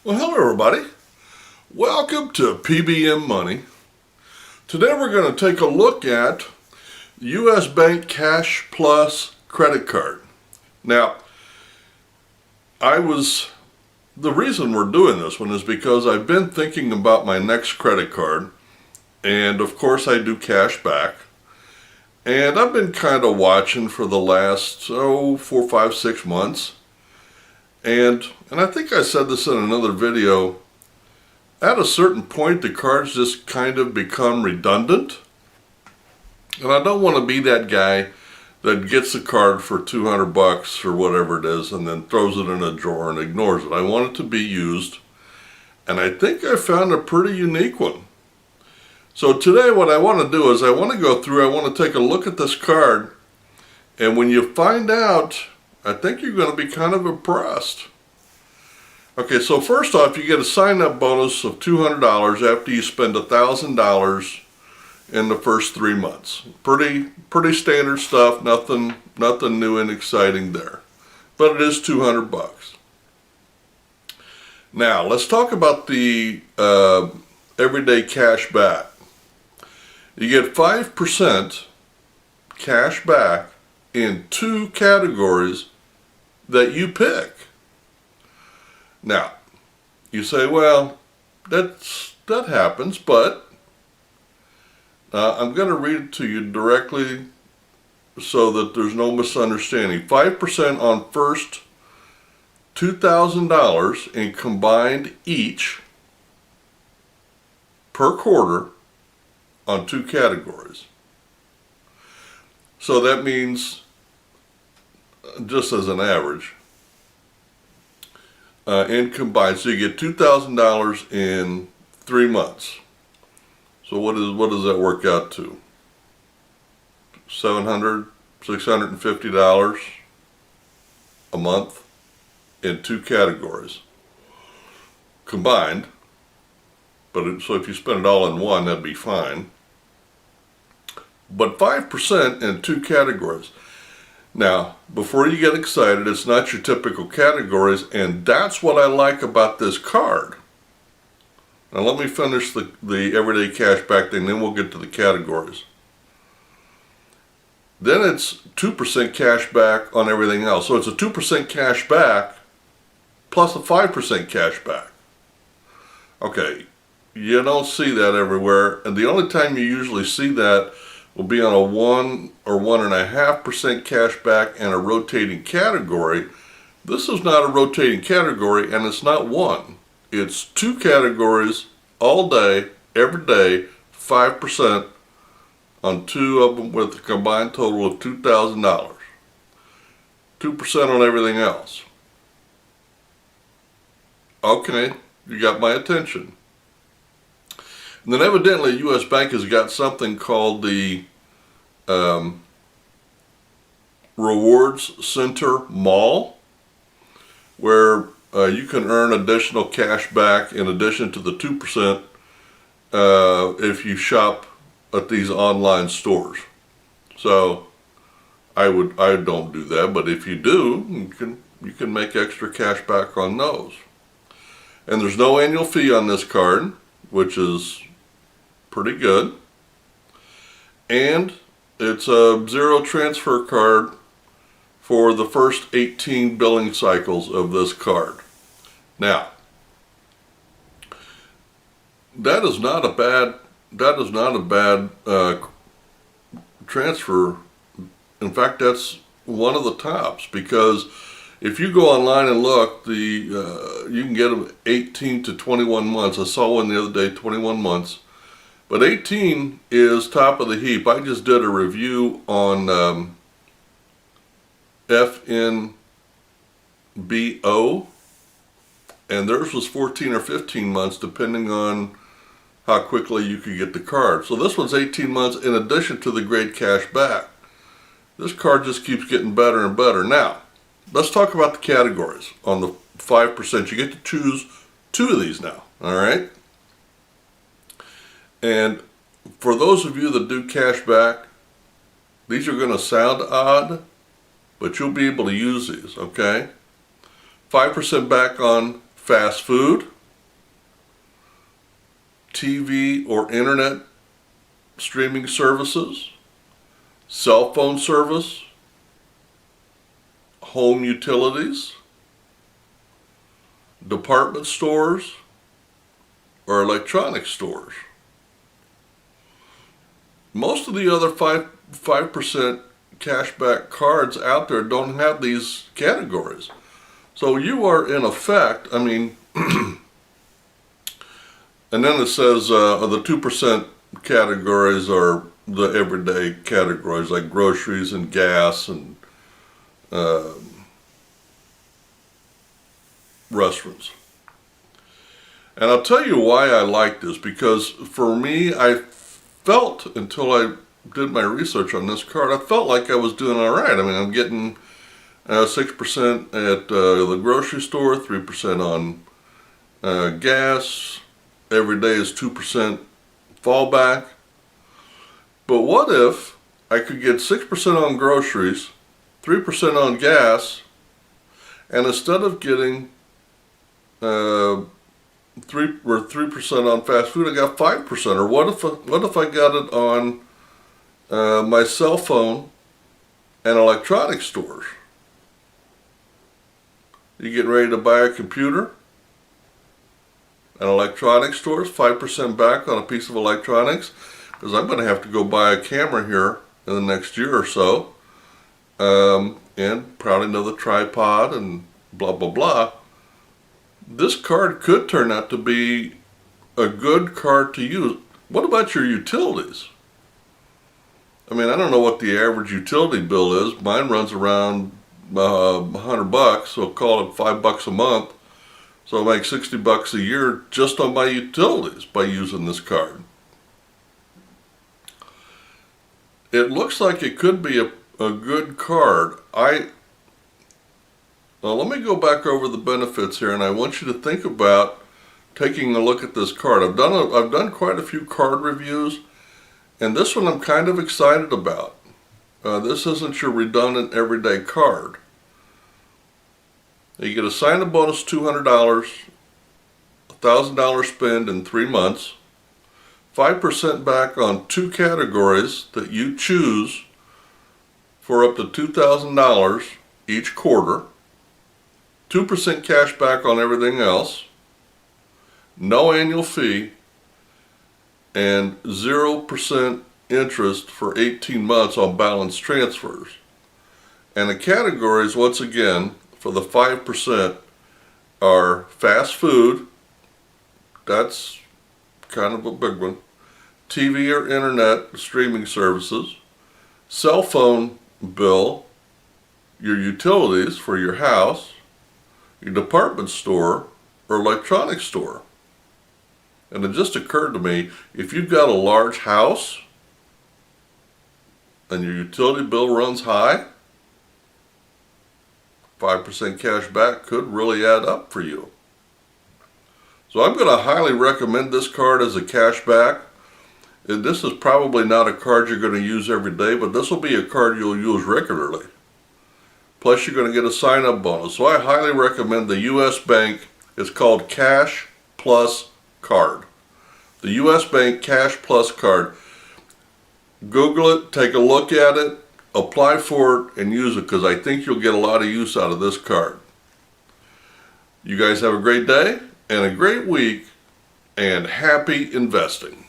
Well, hello everybody. Welcome to P.B.M. Money. Today we're going to take a look at U.S. Bank Cash Plus credit card. Now, the reason we're doing this one is because I've been thinking about my next credit card, and of course I do cash back. And I've been kind of watching for the last 4, 5, 6 months. And I think I said this in another video, at a certain point the cards just kind of become redundant. And I don't want to be that guy that gets a card for 200 bucks or whatever it is and then throws it in a drawer and ignores it. I want it to be used, and I think I found a pretty unique one. So today what I want to do is I want to take a look at this card, and when you find out, I think you're going to be kind of impressed. Okay, so first off, you get a sign-up bonus of $200 after you spend $1,000 in the first 3 months. Pretty standard stuff, nothing new and exciting there. But it is 200 bucks. Now, let's talk about the everyday cash back. You get 5% cash back in 2 categories that you pick. Now, you say, well, that happens, but I'm going to read it to you directly so that there's no misunderstanding. 5% on first $2,000 in combined each per quarter on 2 categories. So that means, just as an average, in combined, so you get $2,000 in 3 months. So what does that work out to? $650 a month in 2 categories combined. So if you spend it all in one, that'd be fine. But 5% in 2 categories. Now, before you get excited, it's not your typical categories, and that's what I like about this card. Now let me finish the everyday cash back thing, then we'll get to the categories. Then it's 2% cash back on everything else. So it's a 2% cash back plus a 5% cash back. Okay, you don't see that everywhere, and the only time you usually see that will be on a 1 or 1.5% cash back and a rotating category. This is not a rotating category, and it's not one. It's 2 categories all day, every day, 5% on 2 of them with a combined total of $2,000. 2% on everything else. Okay, you got my attention. And then evidently U.S. Bank has got something called the Rewards Center Mall, where you can earn additional cash back in addition to the 2% if you shop at these online stores. So I don't do that, but if you do, you can make extra cash back on those. And there's no annual fee on this card, which is pretty good. And it's a 0 transfer card for the first 18 billing cycles of this card. Now, that is not a bad transfer. In fact, that's one of the tops, because if you go online and look, you can get them 18 to 21 months. I saw one the other day, 21 months. But 18 is top of the heap. I just did a review on FNBO, and theirs was 14 or 15 months depending on how quickly you could get the card. So this one's 18 months in addition to the great cash back. This card just keeps getting better and better. Now, let's talk about the categories. On the 5%, you get to choose 2 of these now, all right? And for those of you that do cash back, these are going to sound odd, but you'll be able to use these, okay? 5% back on fast food, TV or internet streaming services, cell phone service, home utilities, department stores, or electronics stores. Most of the other 5% cashback cards out there don't have these categories. So you are in effect, I mean, and then it says the 2% categories are the everyday categories like groceries and gas and restaurants. And I'll tell you why I like this, because for me, I felt, until I did my research on this card, I felt like I was doing all right. I mean, I'm getting 6% at the grocery store, 3% on gas. Every day is 2% fallback. But what if I could get 6% on groceries, 3% on gas, and instead of getting 3% on fast food, I got 5%. Or what if I got it on my cell phone and electronic stores? You get ready to buy a computer, and electronic stores, 5% back on a piece of electronics, because I'm going to have to go buy a camera here in the next year or so, and probably another tripod and blah blah blah. This card could turn out to be a good card to use. What about your utilities? I mean, I don't know what the average utility bill is. Mine runs around $100, so call it $5 a month. So I make $60 a year just on my utilities by using this card. It looks like it could be a good card. Now let me go back over the benefits here, and I want you to think about taking a look at this card. I've done quite a few card reviews, and this one I'm kind of excited about. This isn't your redundant everyday card. You get a sign-up bonus $200, $1,000 spend in 3 months, 5% back on 2 categories that you choose for up to $2,000 each quarter, 2% cash back on everything else, no annual fee, and 0% interest for 18 months on balance transfers. And the categories, once again, for the 5% are fast food, that's kind of a big one, TV or internet streaming services, cell phone bill, your utilities for your house, your department store, or electronics store. And it just occurred to me, if you've got a large house and your utility bill runs high, 5% cash back could really add up for you. So I'm going to highly recommend this card as a cash back. And this is probably not a card you're going to use every day, but this will be a card you'll use regularly. Plus you're going to get a sign-up bonus. So I highly recommend the U.S. Bank. It's called Cash Plus Card. The U.S. Bank Cash Plus Card. Google it, take a look at it, apply for it, and use it, because I think you'll get a lot of use out of this card. You guys have a great day and a great week, and happy investing.